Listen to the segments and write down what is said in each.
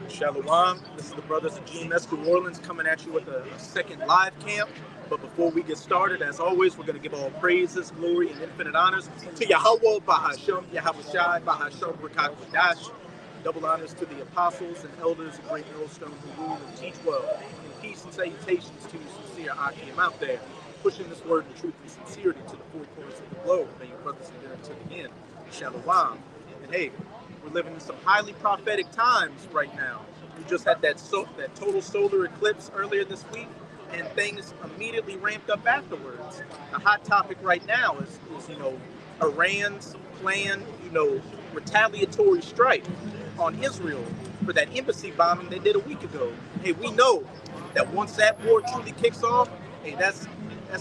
Shalom. This is the Brothers of GMS New Orleans coming at you with a second live camp. But before we get started, as always, we're going to give all praises, glory, and infinite honors to Yahweh, Bahashem, Yahawashi, Bahashem, Rakak, Wadash. Double honors to the apostles and elders of Great Millstone who rule and teach well. And peace and salutations to you sincere Akim out there, pushing this word in truth and sincerity to the four corners of the globe. May your brothers endure until the end. Shalom. And hey, we're living in some highly prophetic times right now. We just had that total solar eclipse earlier this week, and things immediately ramped up afterwards. The hot topic right now is Iran's planned, retaliatory strike on Israel for that embassy bombing they did a week ago. Hey, we know that once that war truly kicks off, hey, that's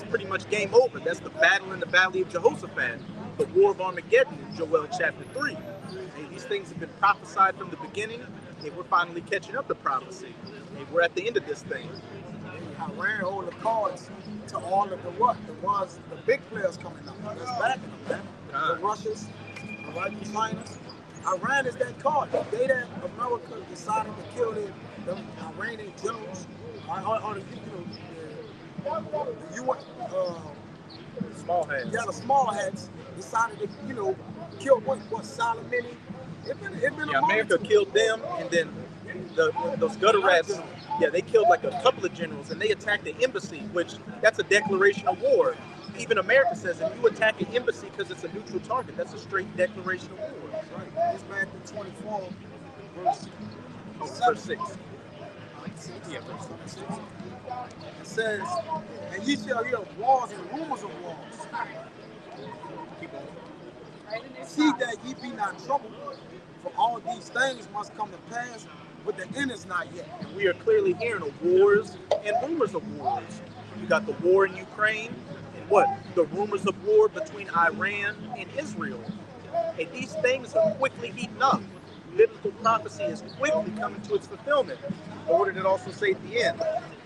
pretty much game over. That's the battle in the Valley of Jehoshaphat, the War of Armageddon in Joel chapter 3. Hey, these things have been prophesied from the beginning. Hey, we're finally catching up to prophecy. Hey, we're at the end of this thing. Iran hold the cards to all of the big players coming up. That's backing them, man. The Russians, the China. Iran is that card. The day that America decided to kill the Iranian generals, or the UN, small heads. Yeah, the small heads decided to, kill what Soleimani. It been a America killed them, and then those gutter rats. Yeah, they killed like a couple of generals, and they attacked the embassy, which that's a declaration of war. Even America says if you attack an embassy because it's a neutral target, that's a straight declaration of war. Right. It's back to 24, verse 6. Yeah, verse 6. It says, and ye shall hear wars and rumors of wars. Keep on. See that ye be not troubled, for all these things must come to pass, but the end is not yet. And we are clearly hearing of wars and rumors of wars. You got the war in Ukraine, and what? The rumors of war between Iran and Israel. And these things are quickly heating up. Biblical prophecy is quickly coming to its fulfillment. Or what did it also say at the end?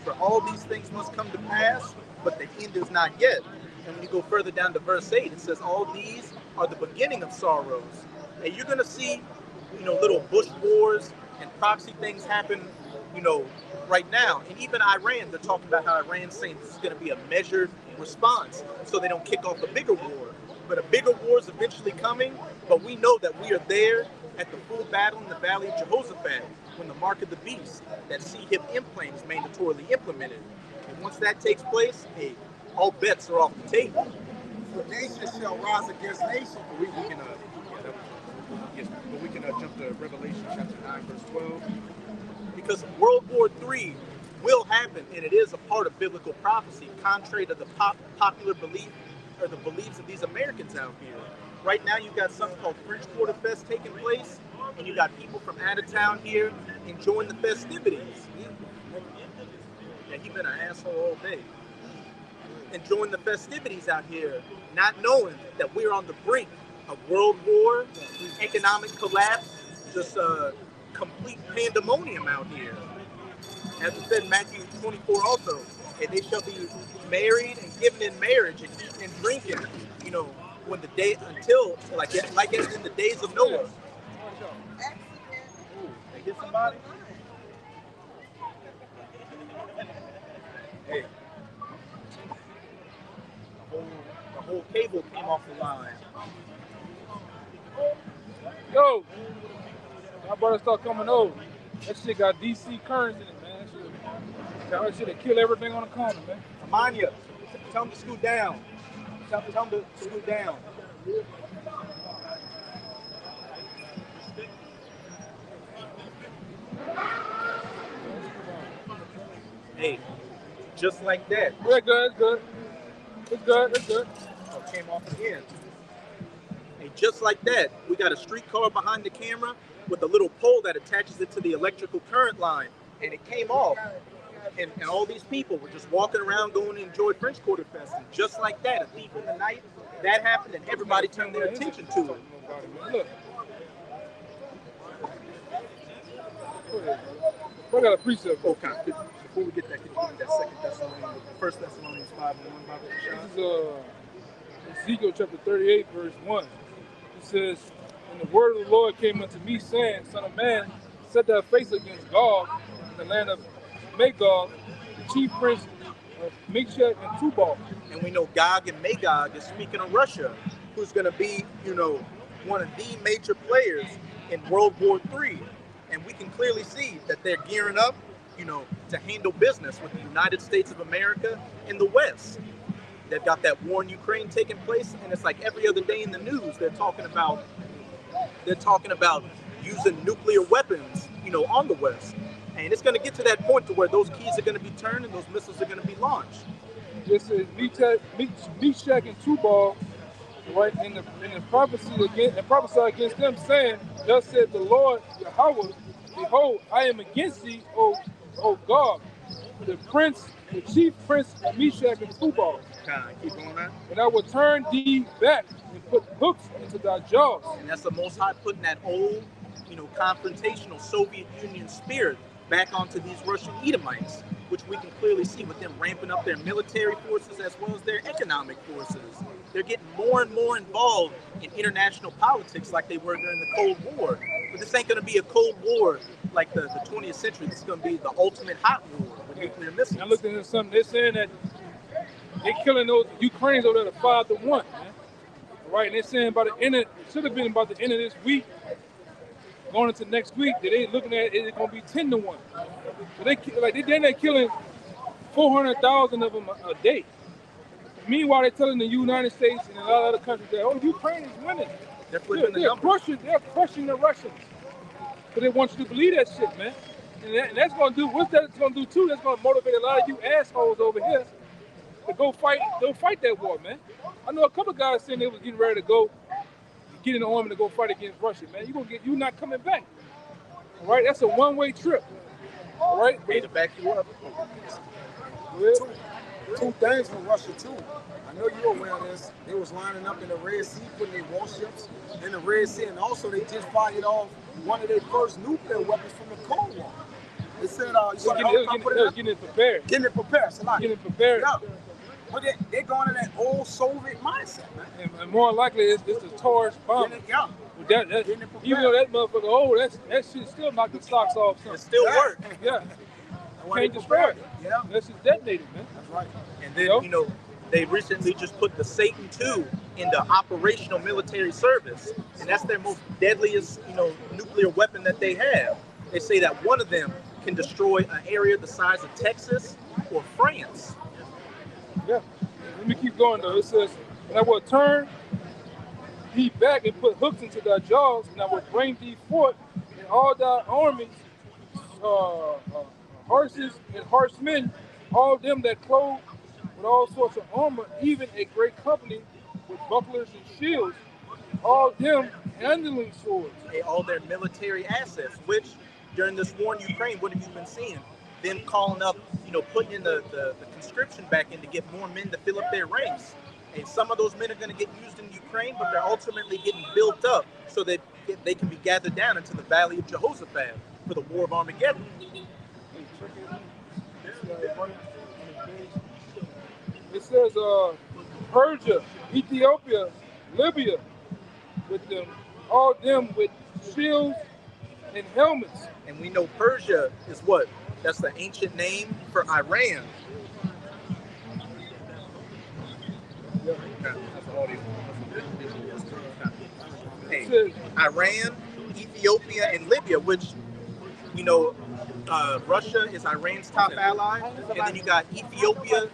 For all these things must come to pass, but the end is not yet. And when you go further down to verse 8, it says all these are the beginning of sorrows. And you're going to see, little bush wars and proxy things happen, right now. And even Iran, they're talking about how Iran's saying this is going to be a measured response so they don't kick off a bigger war. But a bigger war is eventually coming, but we know that we are there at the full battle in the Valley of Jehoshaphat when the mark of the beast, that C-hip implant, is mandatorily implemented. And once that takes place, hey, all bets are off the table. For nation shall rise against nation. We can jump to Revelation chapter 9, verse 12. Because World War III will happen, and it is a part of biblical prophecy, contrary to the popular belief or the beliefs of these Americans out here. Right now, you've got something called French Quarter Fest taking place, and you got people from out of town here enjoying the festivities. Yeah, he's been an asshole all day. Enjoying the festivities out here, not knowing that we're on the brink of world war, economic collapse, just complete pandemonium out here. As it said in Matthew 24 also, and they shall be married and given in marriage and eating and drinking, when the day until like as in the days of Noah. Ooh, they hit somebody? Hey. The whole cable came off the line. Yo, my brother start coming over. That shit got DC currents in it, man. That shit kill everything on the corner, man. Amanya, tell him to scoot down. Tell him to scoot down. Hey, just like that. Yeah, good, good. It's good, it's good. Oh, came off again. Hey, just like that, we got a streetcar behind the camera with a little pole that attaches it to the electrical current line, and it came off. And all these people were just walking around going to enjoy French Quarter Fest. And just like that, a thief in the night, that happened, and everybody turned their attention to it. Look. I got a precept. Okay. Before we get that, can you read that Second Thessalonians, 1 Thessalonians 5:1, Bible? This is Ezekiel chapter 38, verse 1. It says, "And the word of the Lord came unto me, saying, Son of man, set their face against Gog in the land of Magog, the chief prince of Meshech and Tubal. And we know Gog and Magog is speaking of Russia, who's going to be, one of the major players in World War III. And we can clearly see that they're gearing up, to handle business with the United States of America and the West. They've got that war in Ukraine taking place, and it's like every other day in the news they're talking about using nuclear weapons, on the West. And it's going to get to that point to where those keys are going to be turned and those missiles are going to be launched. This is Meshach and Tubal, right? In the prophecy against them, saying, "Thus said the Lord Yahweh, behold, I am against thee, O God, the chief prince of Meshach and Tubal. Keep going on. And I will turn thee back and put hooks into thy jaws." And that's the Most High putting that old, confrontational Soviet Union spirit back onto these Russian Edomites, which we can clearly see with them ramping up their military forces as well as their economic forces. They're getting more and more involved in international politics like they were during the Cold War. But this ain't going to be a Cold War like the 20th century. This is going to be the ultimate hot war with nuclear missiles. I looked into something. They're saying that they're killing those Ukrainians over there to 5-1, man. Right? And they're saying by the end of, it should have been about the end of this week, going into next week, that they looking at it's going to be 10-1. So they're killing 400,000 of them a day. Meanwhile, they're telling the United States and a lot of other countries that, Ukraine is winning. They're flipping the numbers. They're crushing the Russians. But they want you to believe that shit, man. And that's going to do, what's that going to do too? That's going to motivate a lot of you assholes over here to go fight that war, man. I know a couple of guys saying they was getting ready to go get in the army to go fight against Russia, man. You're not coming back. All right? That's a one-way trip. All right? Way to back you up. Two things from Russia too. I know you're aware of this. They was lining up in the Red Sea, putting their warships in the Red Sea, and also they just fired off one of their first nuclear weapons from the Cold War. They said, getting it prepared. Getting it prepared. Getting it prepared. Yeah. But they're going to that old Soviet mindset, man. And more likely, it's a Taurus bomb. Yeah. Even though that motherfucker, that shit still knocked the socks off. Something. It still works. Yeah. Can't destroy it. Yeah. That's just detonated, man. That's right. And then, they recently just put the Satan II into operational military service. And that's their most deadliest, nuclear weapon that they have. They say that one of them can destroy an area the size of Texas or France. Yeah. Let me keep going, though. It says, and I will turn thee back and put hooks into thy jaws, and I will bring thee forth in all thy armies, horses and horsemen, all them that clothe with all sorts of armor, even a great company with bucklers and shields, all them handling swords. All their military assets, which during this war in Ukraine, what have you been seeing? Them calling up, putting in the conscription back in to get more men to fill up their ranks. And some of those men are going to get used in Ukraine, but they're ultimately getting built up so that they can be gathered down into the Valley of Jehoshaphat for the War of Armageddon. It says Persia, Ethiopia, Libya, with them, all them with shields and helmets. And we know Persia is what? That's the ancient name for Iran. Hey, Iran, Ethiopia, and Libya, which, Russia is Iran's top ally. And then you got Ethiopia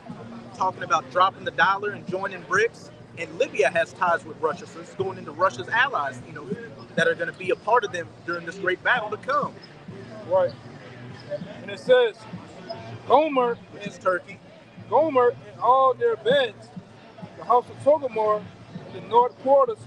talking about dropping the dollar and joining BRICS. And Libya has ties with Russia, so it's going into Russia's allies, that are going to be a part of them during this great battle to come. Right. And it says, Gomer, which is Turkey. Gomer and all their bands, the house of Togomar in the north quarters,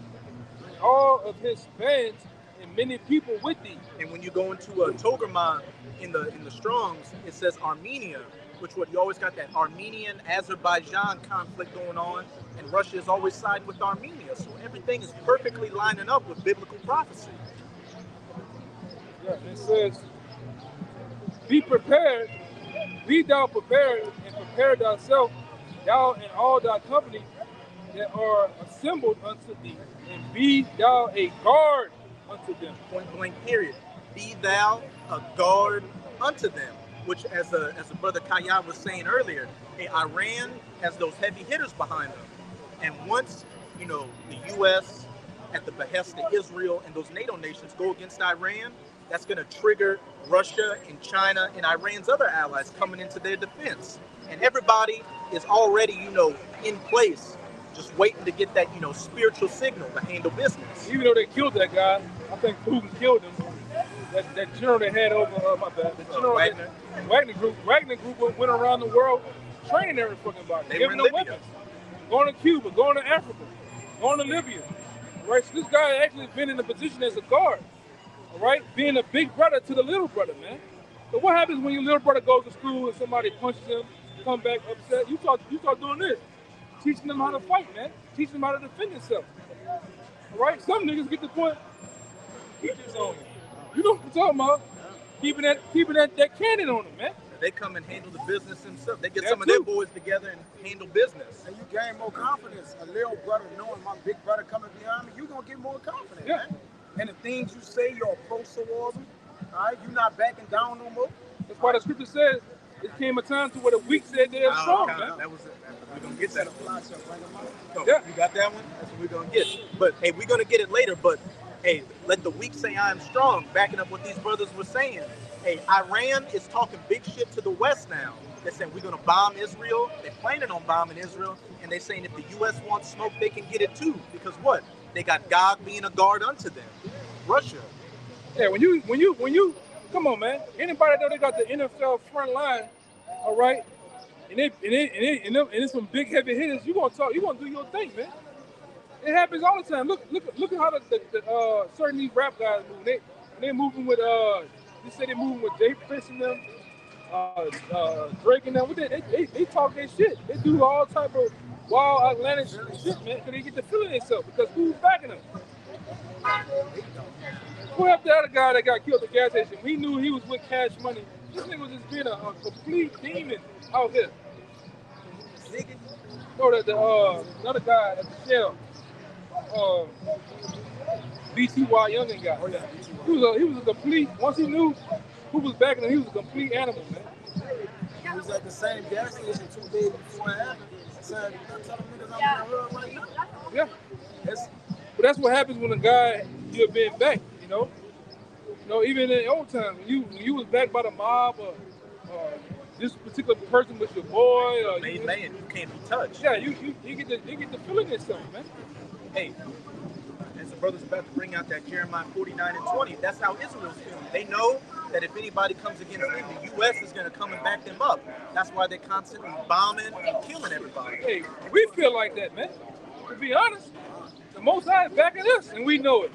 and all of his bands, and many people with thee. And when you go into Togarmah in the Strongs, it says Armenia, which you always got that Armenian-Azerbaijan conflict going on, and Russia is always siding with Armenia. So everything is perfectly lining up with biblical prophecy. Yeah, it says, be prepared, be thou prepared, and prepare thyself, thou and all thy company that are assembled unto thee, and be thou a guard unto them. Point blank period. be thou a guard unto them. Which, as the brother Kaya was saying earlier, hey, Iran has those heavy hitters behind them, and once the U.S. at the behest of Israel and those NATO nations go against Iran, that's going to trigger Russia and China and Iran's other allies coming into their defense. And everybody is already, in place, just waiting to get that, spiritual signal to handle business. Even though they killed that guy, I think Putin killed him. That general they had over, my bad, the general Wagner group went around the world training every fucking body, giving them weapons, going to Cuba, going to Africa, going to Libya. Right, so this guy actually been in a position as a guard, all right, being a big brother to the little brother, man. So what happens when your little brother goes to school and somebody punches him, come back upset? You start doing this, teaching them how to fight, man, teaching them how to defend themselves. All right, some niggas get the point. Keep this on them. You know what I'm talking about? Keeping that cannon on them, man. They come and handle the business themselves. They get some of their boys together and handle business. And you gain more confidence. A little brother knowing my big brother coming behind me, you're going to get more confidence, man. And the things you say, your approach towards them, all right, you're not backing down no more. That's why the scripture says it came a time to where the weak said they're strong, man. That was it. We're going to get that. So, you got that one? That's what we're going to get. But, hey, we're going to get it later. But, hey, let the weak say I am strong, backing up what these brothers were saying. Hey, Iran is talking big shit to the West now. They're saying we're going to bomb Israel. They're planning on bombing Israel. And they're saying if the U.S. wants smoke, they can get it too. Because what? They got Gog being a guard unto them. Russia. Yeah, when you, come on, man. Anybody know they got the NFL front line, all right? And it's some big heavy hitters. You gonna do your thing, man. It happens all the time. Look at how the certain these rap guys move. They moving with you say they moving with Jay Prince and them, Drake and them. They talk their shit. They do all type of wild Atlantic shit, man. Cause they get the feeling themselves because who's backing them? Who have the other guy that got killed at the gas station? We knew he was with Cash Money. This nigga was just being a complete demon out here. No, the another guy at the shell, BTY Youngin guy. He was a complete. Once he knew who was backing him, he was a complete animal, man. He was at the same gas station 2 days before it happened. Said, "Tell them niggas I'm in the hood right now." Yeah, but that's what happens when a guy you're being backed. You know, even in the old times when you was backed by the mob or this particular person was your boy, or made man, you can't be touched. Yeah, you get the feeling yourself, man. Hey, as the brother's about to bring out that Jeremiah 49:20, that's how Israel's feeling. They know that if anybody comes against them, the U.S. is going to come and back them up. That's why they're constantly bombing and killing everybody. Hey, we feel like that, man. To be honest, the Most High is backing us, and we know it.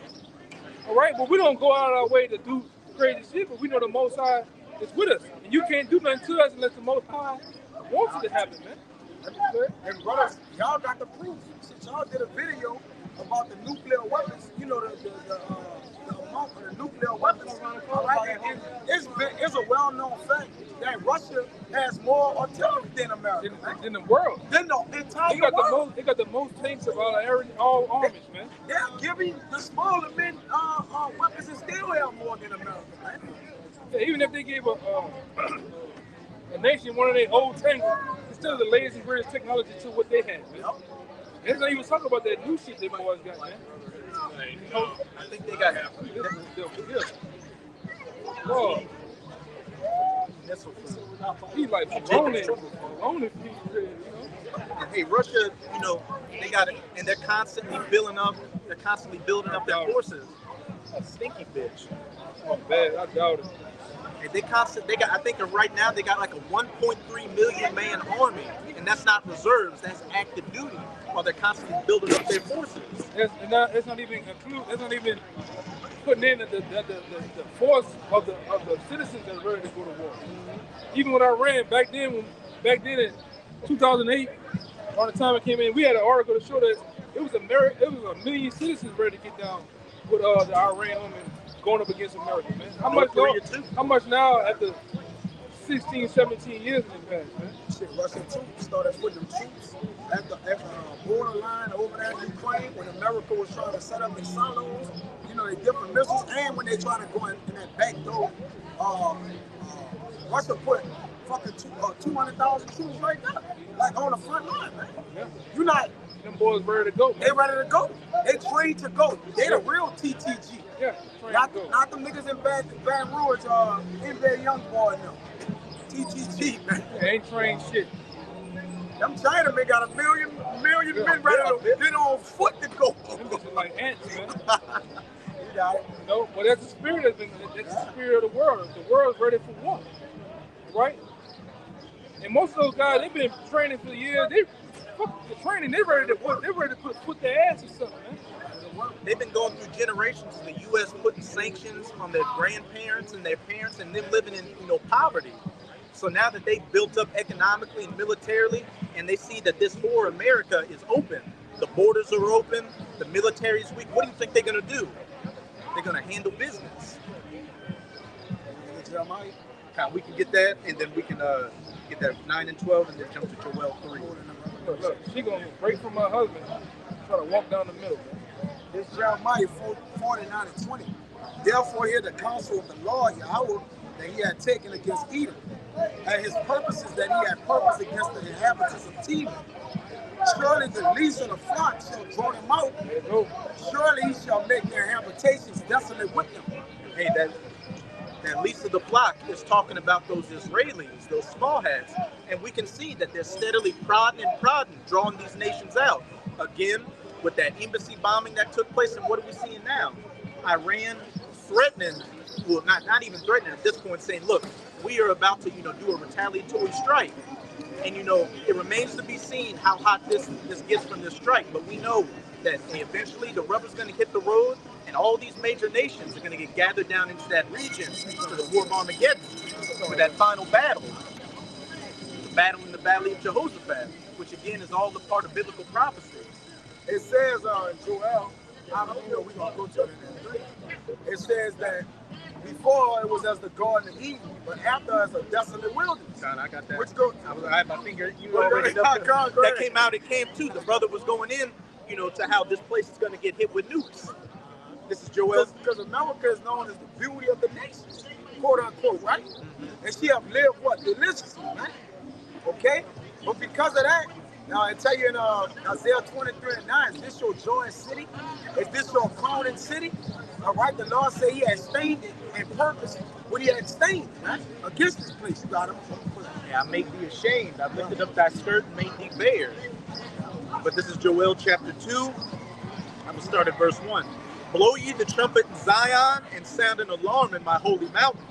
All right, but we don't go out of our way to do crazy shit, but we know the Most High is with us. And you can't do nothing to us unless the Most High wants it to happen, man. And brothers, y'all got the proof. Since y'all did a video about the nuclear weapons, you know, the amount of the nuclear weapons. All right, and it's a well-known fact that Russia has more artillery than America. In the world. Than the entire world. They got the most tanks of all armies, man. They're giving the smaller men weapons and still have more than America, man. Yeah, even if they gave a nation one of their old tanks, it's still the latest and greatest technology to what they had, man. Yep. Let's not even talk about that new shit they boys got, man. I think they got he's like lonely people, you know. And hey, Russia, you know, they got it, and they're constantly building up. They're constantly building up their forces. A stinky bitch. Oh man, I doubt it. And they got. I think right now they got like a 1.3 million man army, and that's not reserves. That's active duty. While they're constantly building up their forces. It's not even putting in the force of the citizens that's ready to go to war. Even when I ran back then in 2008, around the time it came in, we had an article to show that it was a million citizens ready to get down with the Iran army going up against America, man. How much now after 16, 17 years in advance, man. Shit, Russian troops started putting them troops at the borderline over there in Ukraine when America was trying to set up their silos, you know, they different missiles, and when they trying to go in that back door, Russia put fucking 200,000 troops right there, like on the front line, man. Yeah. You not. Them boys ready to go, man. They ready to go. They trained to go. They the real TTG. Yeah, not them niggas in Baton Rouge, NBA young boy now. TTG, man. They ain't trained shit. Them Chinamen got a million men ready to get on foot to go. Them bitches like ants, man. You got it. You know, but that's the spirit that's the spirit of the world. The world's ready for war, right? And most of those guys, they've been training for years. They fuck the training. They're ready to put their ass or something, man. They've been going through generations of the U.S. putting sanctions on their grandparents and their parents, and them living in poverty. So now that they've built up economically and militarily, and they see that this whore America is open, the borders are open, the military's weak. What do you think they're gonna do? They're gonna handle business. We can get that, and then we can get that 9 and 12, and then jump to Joel 3. Look, she gonna break from her husband, try to walk down the middle, man. It's Jeremiah 49 and 20. Therefore, hear the counsel of the Lord Yahweh that he had taken against Edom, and his purposes that he had purposed against the inhabitants of Teman. Surely the least of the flock shall draw them out. Surely he shall make their habitations desolate with them. Hey, that least of the flock is talking about those Israelis, those small hats, and we can see that they're steadily prodding, drawing these nations out. Again, with that embassy bombing that took place, and what are we seeing now? Iran threatening, well, not even threatening at this point, saying, look, we are about to, do a retaliatory strike. And, it remains to be seen how hot this gets from this strike. But we know that eventually the rubber's going to hit the road, and all these major nations are going to get gathered down into that region to the War of Armageddon for that final battle. The battle in the Valley of Jehoshaphat, which again is all a part of biblical prophecy. It says in Joel, we're going to go to it in 3. It says that before it was as the Garden of Eden, but after as a desolate wilderness. God, I got that. Which go, I had my finger. You already that came out. It came too. The brother was going in, to how this place is going to get hit with nukes. This is Joel. Because America is known as the beauty of the nations, quote unquote, right? Mm-hmm. And she have lived deliciously, right? Okay, but because of that. Now, I tell you in Isaiah 23 and 9, is this your joy city? Is this your crowning city? All right, the Lord said he had stained it in purpose when he had stained it, right? Against this place. You got him. Yeah, I made thee ashamed. I lifted up thy skirt and made thee bare. But this is Joel chapter 2. I will start at verse 1. Blow ye the trumpet in Zion and sound an alarm in my holy mountain.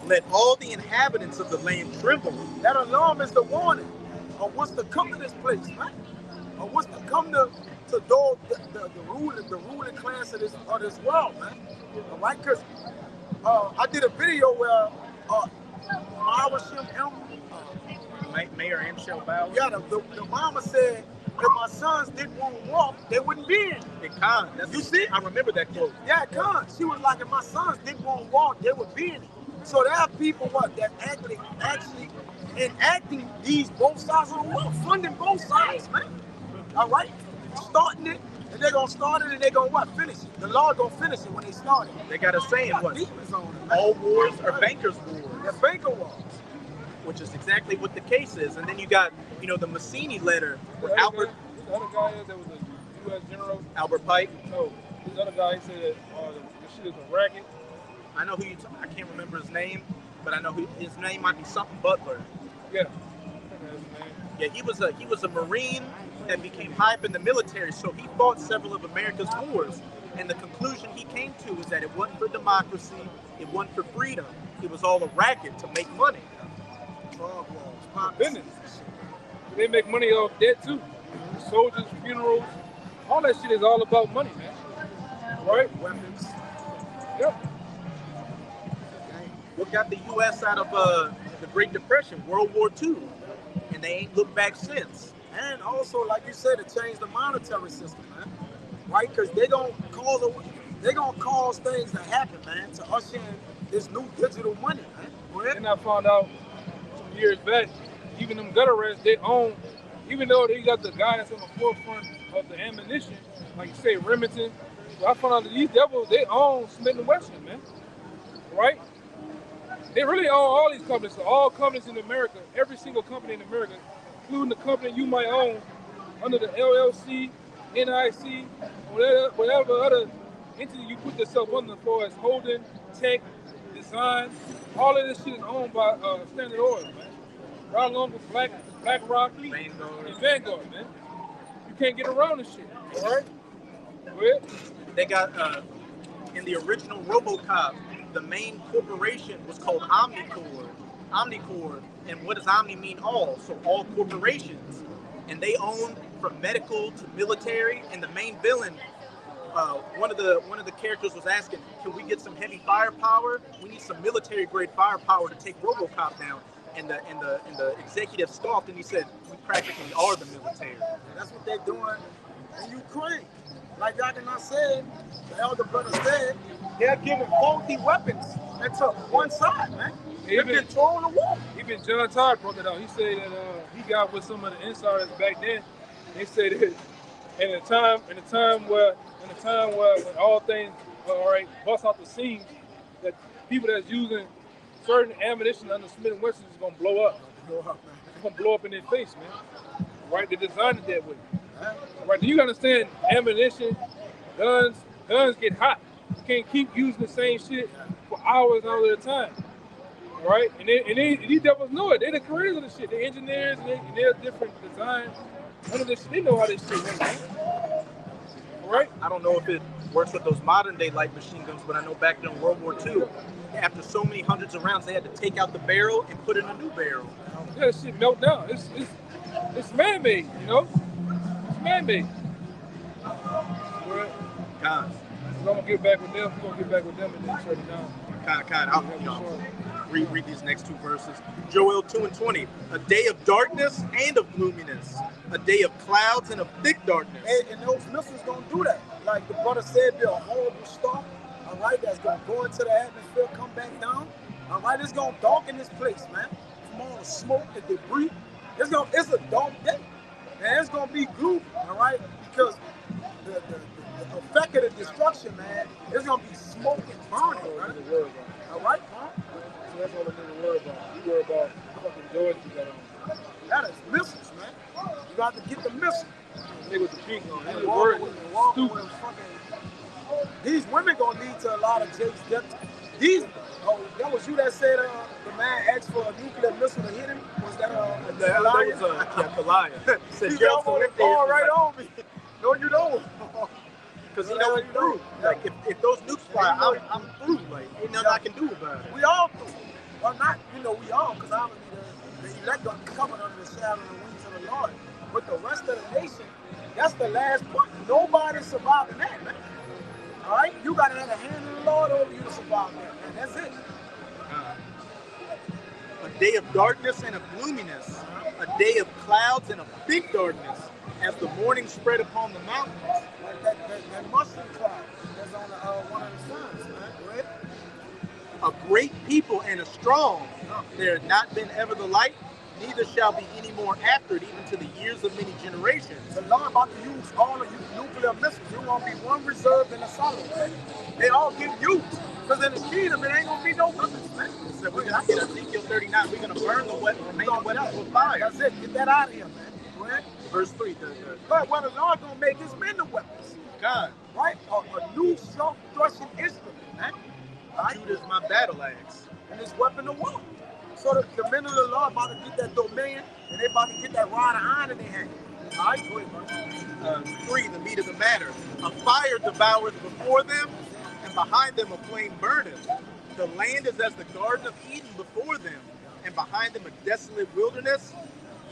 Let all the inhabitants of the land tremble. That alarm is the warning. Or what's to come to this place, right? Or what's to come to the ruling class of this world, man. All right, because I did a video where Mayor Amshel Bauer. Yeah, the mama said if my sons didn't want to walk, they wouldn't be in. You see? I remember that quote. Yeah, She was like, if my sons didn't want to walk, they would be in it. So there are people that actually enacting these both sides of the world, funding both sides, man. All right? Starting it, and they're going to start it, and they're going to finish it. The Lord going to finish it when they start it. They got a saying, demons on it, all wars are bankers' wars. They're banker wars. Which is exactly what the case is. And then you got, the Massini letter with Albert. The other guy that was a U.S. general. Albert Pike. No, this other guy said that the shit is a racket. I know who you I can't remember his name, but I know his name might be something Butler. Yeah. Yeah, he was a Marine that became high up in the military, so he fought several of America's wars. And the conclusion he came to is that it wasn't for democracy, it wasn't for freedom. It was all a racket to make money. Business. They make money off debt too. Soldiers, funerals, all that shit is all about money, man. Right? Weapons. Yep. What got the U.S. out of the Great Depression, World War II, and they ain't looked back since. And also, like you said, to change the monetary system, man. Right? Because they're gonna cause things to happen, man, to usher in this new digital money, man. And I found out years back, even them gutter rats, they own, even though they got the guy that's on the forefront of the ammunition, like you say, Remington. So I found out that these devils, they own Smith and Wesson, man. Right? They really own all these companies. So all companies in America, every single company in America, including the company you might own under the LLC, NIC, whatever other entity you put yourself under, for as holding, tech, design, all of this shit is owned by Standard Oil, man. Right along with BlackRock, and Vanguard, man. You can't get around this shit. All right? Go ahead. They got in the original RoboCop, the main corporation was called Omnicorp. Omnicorp, and what does Omni mean? All. So all corporations, and they own from medical to military. And the main villain, one of the characters was asking, "Can we get some heavy firepower? We need some military grade firepower to take RoboCop down." And the executive scoffed and he said, "We practically are the military." And that's what they're doing in Ukraine. Like Yakina said, the elder brother said, they're giving faulty weapons to one side, man. They control the war. Even John Todd brought that out. He said that he got with some of the insiders back then. They said that in a time where when all things bust out the seams, that people that's using certain ammunition under Smith and Wesson is gonna blow up. It's gonna blow up in their face, man. Right? They designed it that way. Right? You understand ammunition, guns get hot. You can't keep using the same shit for hours and hours at a time. Right? And these devils know it. They're the creators of the shit. They're engineers and they're different design. None of this, they know how this shit works, man. Right? I don't know if it works with those modern day light machine guns, but I know back during World War II, after so many hundreds of rounds, they had to take out the barrel and put in a new barrel. Yeah, this shit melt down. It's man-made, you know? It's man-made. Right? God. So I'm gonna get back with them. We're gonna get back with them and then shut it down. I'll read these next two verses. Joel 2:20. A day of darkness and of gloominess. A day of clouds and of thick darkness. And those missiles gonna do that. Like the brother said, they're a horrible storm. All right, that's gonna go into the atmosphere, come back down. All right, it's gonna darken this place, man. From all the smoke, the debris. It's a dark day. And it's gonna be gloomy, all right? Because the effect of the destruction, man, it's gonna be smoke and burning, right? All right, huh? So that's all the nigga worry about. You worry about fucking George you got on. That is missiles, man. You got to get the missile. Nigga with the pink on. And walking with fucking. These women gonna lead to a lot of Jake's death. That was you that said the man asked for a nuclear missile to hit him. Was that Goliath? Said you got one fall right on me. No, you don't. Because he knows he's through. Like if those nukes fly, I'm through. Like ain't nothing I can do about it. We all through. Well, not we all, because obviously the elect are covered under the shadow and the wings of the Lord. But the rest of the nation, that's the last part. Nobody's surviving that, man. All right, you got to have a hand of the Lord over you to survive that, man. That's it. A day of darkness and of gloominess, a day of clouds and of thick darkness, as the morning spread upon the mountains. Like that mushroom cloud that's on one of the suns, man. Right? A great people and a strong. There had not been ever the light, neither shall be any more after it, even to the years of many generations. The Lord about to use all of you nuclear missiles. You won't be one reserved in the solid, man. They all get used. Because in the kingdom, it ain't going to be no weapons, man. So we're going to get Ezekiel 39. We're going to burn the remaining weapons with fire. That's it. Get that out of here, man. Right? Verse 3. But what the Lord going to make is men the weapons. God. Right? A new self-thrusting instrument, man. Right? Judah is my battle axe. And this weapon of war. So the men of the Lord about to get that dominion, and they about to get that rod of iron in their hand. All right, go ahead, 3, the meat of the matter. A fire devours before them, and behind them a flame burneth. The land is as the Garden of Eden before them, and behind them a desolate wilderness.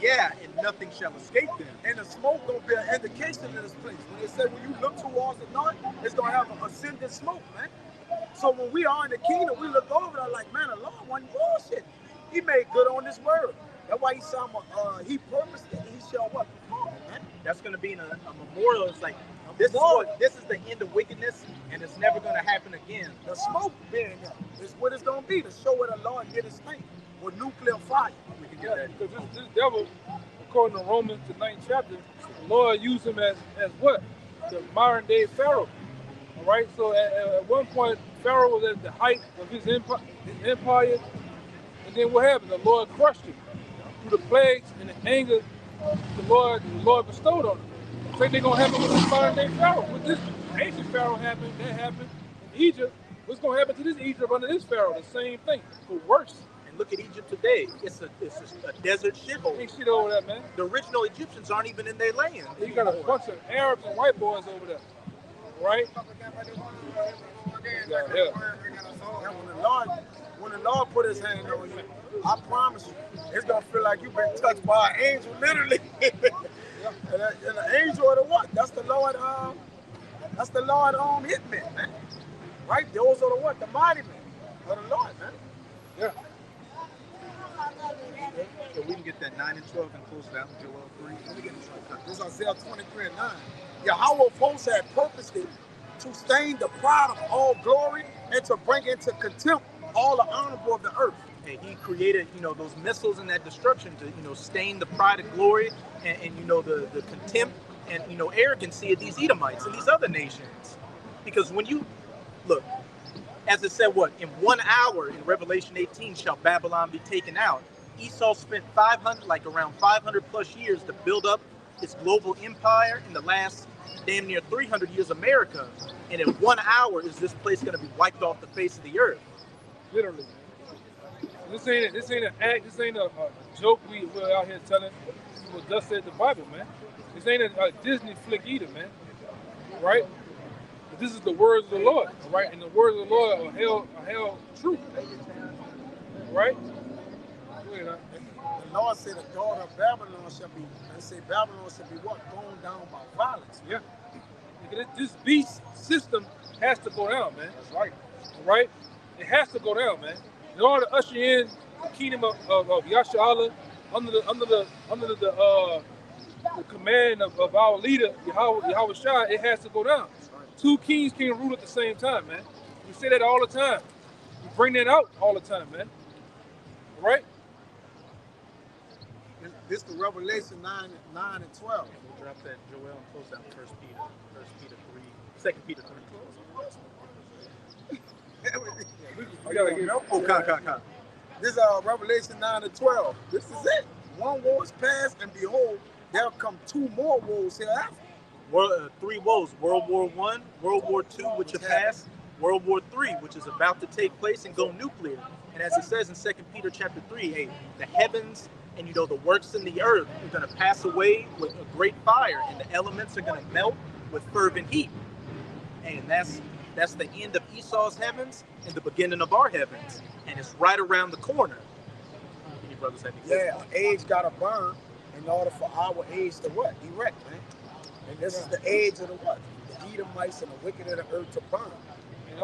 Yeah, and nothing shall escape them. And the smoke gonna be an indication of this place. When they say when you look towards the north, it's gonna have an ascending smoke, man. So when we are in the kingdom, we look over there like, man, the Lord wasn't bullshit. He made good on this word. That's why he said, he purposed it. He shall what? Man. That's going to be in a memorial. It's like, this is the end of wickedness, and it's never going to happen again. The smoke being there is what it's going to be to show where the Lord did his thing with nuclear fire. We can Yeah, because this devil, according to Romans, the 9th chapter, the Lord used him as what? The modern day Pharaoh. All right. So at one point, Pharaoh was at the height of his empire, and then what happened? The Lord crushed him through the plagues and the anger the Lord bestowed on him. Same thing gonna happen with this modern day Pharaoh. With this ancient Pharaoh that happened in Egypt. What's gonna happen to this Egypt under this Pharaoh? The same thing, but worse. And look at Egypt today. It's a desert shithole. Ain't shit over there, man. The original Egyptians aren't even in their land. You got a bunch of Arabs and white boys over there, right? Yeah. When the Lord put his hand on you, I promise you, it's gonna feel like you've been touched by an angel, literally. And the angel of the what? That's the Lord. That's the Lord hitmen, man. Right? Those are the what? The mighty men of the Lord, man. Yeah. So we can get that 9 and 12 and close it out in Joel 3. This is Isaiah 23 and 9. Yahweh of hosts had purposed it to stain the pride of all glory and to bring into contempt all the honorable of the earth. And he created, those missiles and that destruction to, stain the pride and glory and the contempt and, arrogancy of these Edomites and these other nations. Because when you look, as it said, in 1 hour in Revelation 18 shall Babylon be taken out. Esau spent around 500 plus years to build up its global empire. In the last damn near 300 years, America. And in 1 hour is this place going to be wiped off the face of the earth. Literally. This ain't an act. This ain't a joke we're out here telling people. Thus said the Bible, man. This ain't a Disney flick either, man. Right? But this is the words of the Lord, right? And the words of the Lord are held true, right? The Lord said the daughter of Babylon shall be, and say Babylon shall be what? Going down by violence. Yeah. This beast system has to go down, man. That's right. Right? It has to go down, man. In order to usher in the kingdom of Yasha under the command of our leader, Yahweh Shai, it has to go down. Two kings can't rule at the same time, man. We say that all the time. We bring that out all the time, man. All right? This is the Revelation 9 and 12. We'll drop that Joel and close out 1 Peter 3, 2 Peter 3. I gotta get This is Revelation 9 and 12. This is it. One war is past, and behold, there'll come 2 more wars hereafter. 3 woes: World War I, World War II, which have passed, World War III, which is about to take place and go nuclear. And as it says in 2 Peter chapter 3, hey, the heavens and the works in the earth are going to pass away with a great fire, and the elements are going to melt with fervent heat. And that's the end of Esau's heavens and the beginning of our heavens. And it's right around the corner. Any brothers have anything? Yeah, age got to burn in order for our age to what? Erect, man. And this is the age of the what? The Edomites and the wicked of the earth to burn. And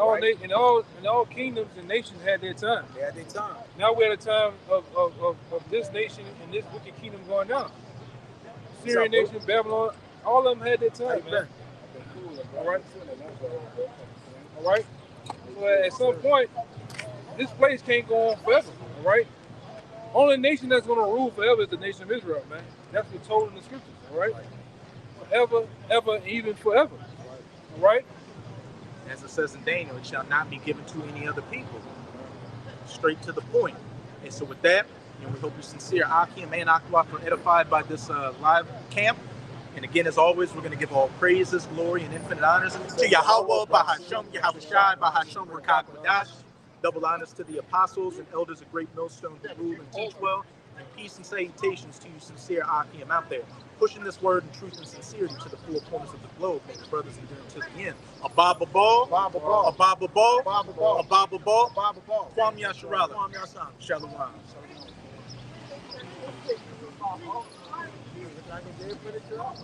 all kingdoms and nations had their time. They had their time. Now we're at a time of this nation and this wicked kingdom going down. Syrian nation, Babylon, all of them had their time, man. All right? All right? So at some point, this place can't go on forever, all right? Only nation that's going to rule forever is the nation of Israel, man. That's what's told in the scriptures, all right? Forever, ever, even forever, all right? As it says in Daniel, it shall not be given to any other people. Straight to the point. And so with that, we hope you're sincere, Akim and Akwaf, are edified by this live camp. And again, as always, we're going to give all praises, glory, and infinite honors to Yahweh, Bahasham, Yahweh Shai, Bahasham, Rakak, Wadash. Double honors to the apostles and elders of Great Millstone who rule and teach well. And peace and salutations to you, sincere Akim out there, pushing this word in truth and sincerity to the four corners of the globe, and your brothers and to the end. A Baba Ball, a Baba Ball, a Baba Ball, a Baba Ball, Kwam Yasharala, Shalom.